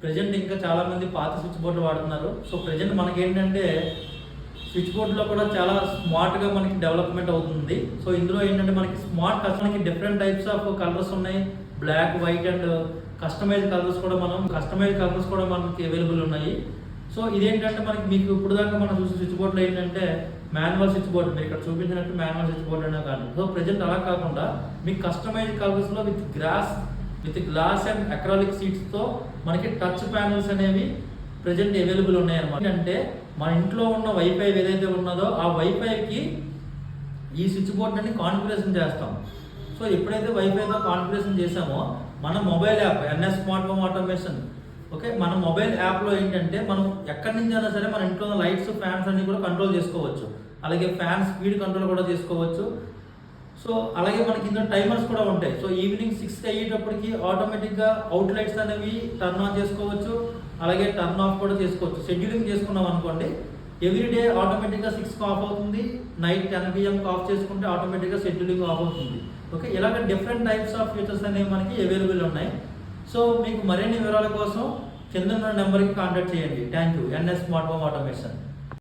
Present ఇంకా చాలా మంది పాత స్విచ్ బోర్డులు వాడుతున్నారు. సో ప్రెజెంట్ మనకి ఏంటంటే స్విచ్ బోర్డులో కూడా చాలా స్మార్ట్గా మనకి డెవలప్మెంట్ అవుతుంది. సో ఇందులో ఏంటంటే మనకి స్మార్ట్ టచ్, మనకి డిఫరెంట్ టైప్స్ ఆఫ్ కలర్స్ ఉన్నాయి. Black, white and customise colours కూడా మనకి అవైలబుల్ ఉన్నాయి. సో ఇదేంటంటే మనకి మీకు ఇప్పుడు దాకా మనం చూసే స్విచ్ బోర్డులో ఏంటంటే మాన్యువల్ స్విచ్ బోర్డు, మీరు ఇక్కడ చూపించినట్టు మాన్యువల్ స్విచ్ బోర్డు అనే కాదు. సో ప్రెజెంట్ అలా కాకుండా మీకు కస్టమైజ్ కలర్స్లో విత్ గ్లాస్ అండ్ అక్రాలిక్ సీట్స్తో మనకి టచ్ ప్యానల్స్ అనేవి ప్రెజెంట్ అవైలబుల్ ఉన్నాయి అన్నమాట. అంటే మన ఇంట్లో ఉన్న వైఫై ఏదైతే ఉన్నదో ఆ వైఫైకి ఈ స్విచ్ బోర్డుని కాన్ఫిగరేషన్ చేస్తాం. సో ఎప్పుడైతే వైఫైతో కాన్ఫిగరేషన్ చేసామో మన mobile app NS smart home automation, okay, మన మొబైల్ యాప్లో ఏంటంటే మనం ఎక్కడి నుంచి అయినా సరే మన ఇంట్లో ఉన్న లైట్స్, ఫ్యాన్స్ అన్ని కూడా కంట్రోల్ చేసుకోవచ్చు. అలాగే ఫ్యాన్ స్పీడ్ కంట్రోల్ కూడా చేసుకోవచ్చు. సో అలాగే మనకి ఇందులో టైమర్స్ కూడా ఉంటాయి. సో ఈవినింగ్ 6 అయ్యేటప్పటికి ఆటోమేటిక్గా అవుట్ లైట్స్ అనేవి టర్న్ ఆన్ చేసుకోవచ్చు, అలాగే టర్న్ ఆఫ్ కూడా చేసుకోవచ్చు. షెడ్యూలింగ్ చేసుకున్నాం అనుకోండి, ఎవ్రీడే ఆటోమేటిక్గా 6కి ఆఫ్ అవుతుంది, నైట్ 10 PM ఆఫ్ చేసుకుంటే ఆటోమేటిక్గా షెడ్యూలింగ్ ఆఫ్ అవుతుంది. ఓకే, ఇలాగ డిఫరెంట్ టైప్స్ ఆఫ్ ఫీచర్స్ అనేవి మనకి అవైలబుల్ ఉన్నాయి. సో మీకు మరిన్ని వివరాల కోసం కింద ఉన్న నెంబర్కి కాంటాక్ట్ చేయండి. Thank you. NS smart home automation.